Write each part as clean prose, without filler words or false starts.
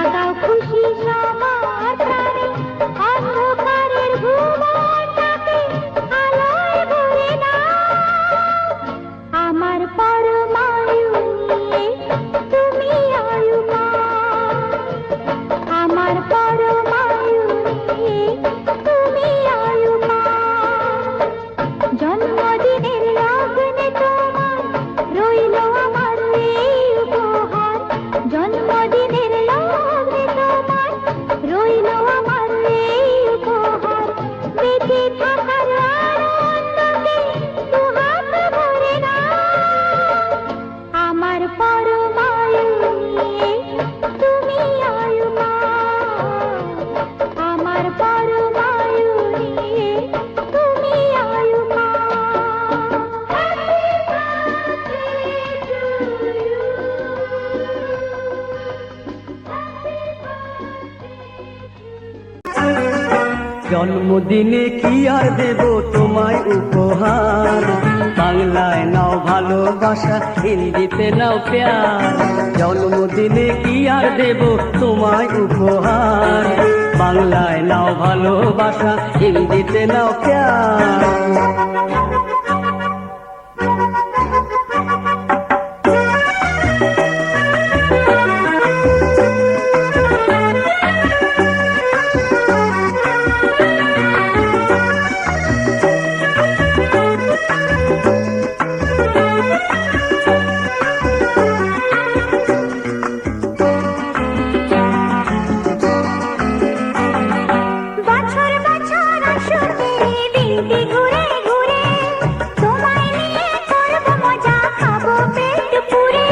জাগাও খুশি সবার প্রাণে, অন্ধকারের ভুবনটাকে আলোয় ভরে দাও। আমার পরমায়ু নিয়ে তুমি আয়ুমা, আমার পরমায়ু নিয়ে তুমি আয়ুমা। জন্মদিনের লগ্নে তোমার রইল আমার এই উপহার, জন্মদিনের লগ্নে তোমার রইল আমার এই উপহার। বেঁচে থাকার আনন্দকে দুহাত ভরে নাও। আমার পরমায়ু নিয়ে তুমি আয়ুমা, আমার পরমায়ু নিয়ে তুমি আয়ুমা। জন্মদিনে কি আর দেব তোমায় উপহার, বাংলায় নাও ভালোবাসা, হিন্দিতে নাও প্যার। জন্মদিনে কি আর দেব তোমায় উপহার, বাংলায় নাও ভালোবাসা, হিন্দিতে নাও প্যার। বছর বছর আসবে দিনটি ঘুরে ঘুরে, তোমায় নিয়ে করব মজা, খাবো পেট পুরে।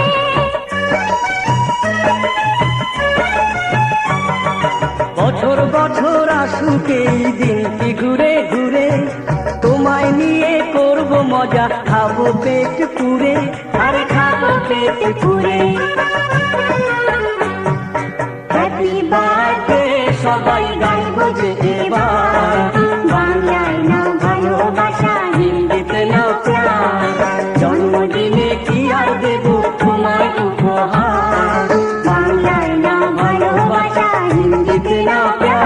বছর বছর আসুক এই দিনটি ঘুরে ঘুরে, তোমায় নিয়ে করব মজা, খাবো পেট পুরে, আরে খাবো পেট পুরে। হ্যাপি বার্থডে সবাই গাইবো যে এবার, বাংলায় নাও ভালোবাসা, হিন্দিতে নাও প্যার। জন্মদিনে কি আর দেব তোমায় উপহার, বাংলায় নাও ভালোবাসা, হিন্দিতে নাও প্যার।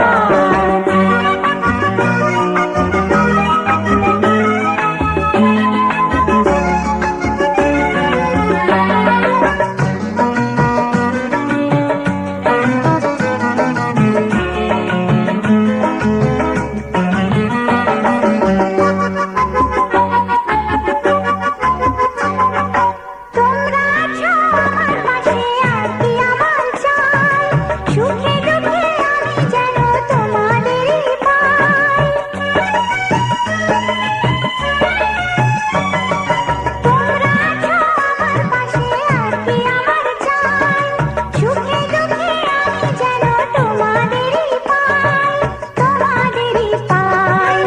তোমরা আছো আমার পাশে, আর কি আমার চাই? সুখে দুঃখে আমি যেন তোমাদেরই পাই। তোমরা আছো আমার পাশে, আর কি আমার চাই? সুখে দুঃখে আমি যেন তোমাদেরই পাই, তোমাদেরই পাই।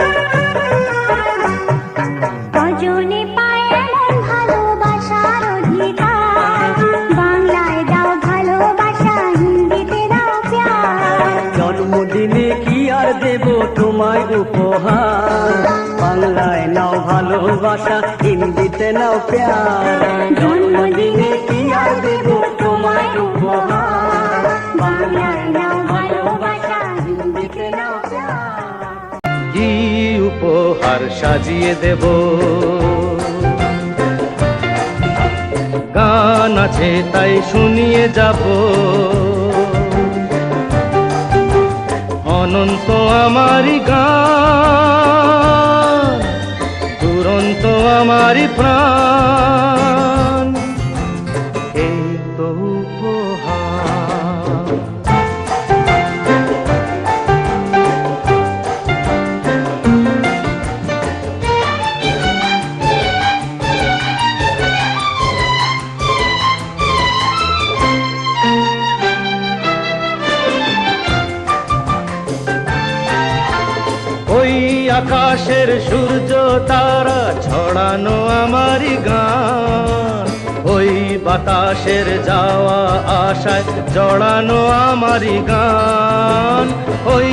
কজনে পায় এমন ভালোবাসার অধিকার, বাংলায় দাও ভালোবাসা, হিন্দিতে দাও প্যার। জন্মদিনে কি আর দেব তোমায় উপহার, বাংলায় নাও ভালোবাসা, হিন্দিতে নাও প্যার। জন্মদিনে কি আর দেব তোমায় উপহার, বাংলায় নাও ভালোবাসা, হিন্দিতে নাও প্যার। কি উপহার সাজিয়ে দেব, গান আছে তাই শুনিয়ে যাব। অনন্ত আমারি গান, দুরন্ত আমারি প্রাণ, এই তো উপহার। ওই আকাশের সূর্য তারা ছড়ানো আমারি গান, ওই বাতাসের যাওয়া আশায় জড়ানো আমারি গান। ওই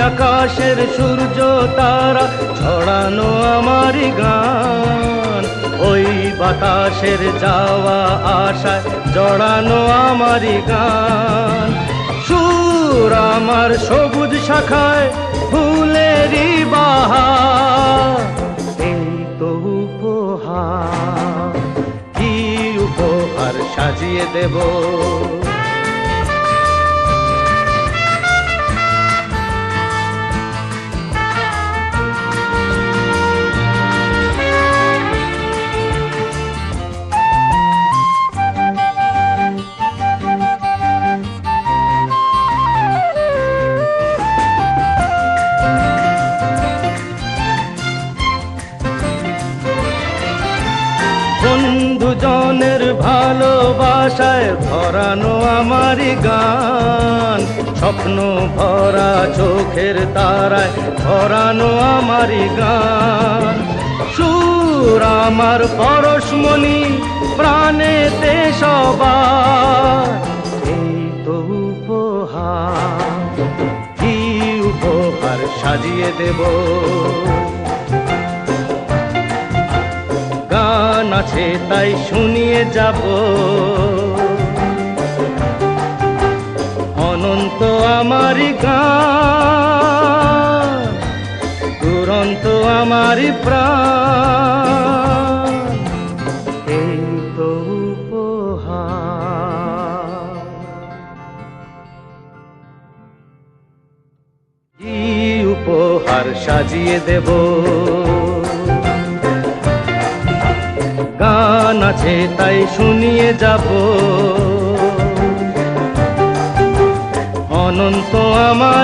আকাশের সূর্য তারা ছড়ানো আমারি গান, ওই বাতাসের যাওয়া আশায় জড়ানো আমারি গান। সুর তার সবুজ শাখায় ফুলেরই বাহার। এই তো উপহার, কি উপহার সাজিয়ে দেব। বন্ধুজনের ভালোবাসায় ভরানো আমারই গান, স্বপ্ন ভরা চোখের তারায় ভরানো আমারই গান। সুর আমার পরশমণি প্রাণেতে সবার। এই তো উপহার, কি উপহার সাজিয়ে দেব। গান আছে তাই শুনিয়ে যাব, অনন্ত আমারই গান, দুরন্ত আমারই প্রাণ। এই তো উপহার, কি উপহার সাজিয়ে দেব। গান আছে তাই শুনিয়ে যাব, অনন্ত আমারই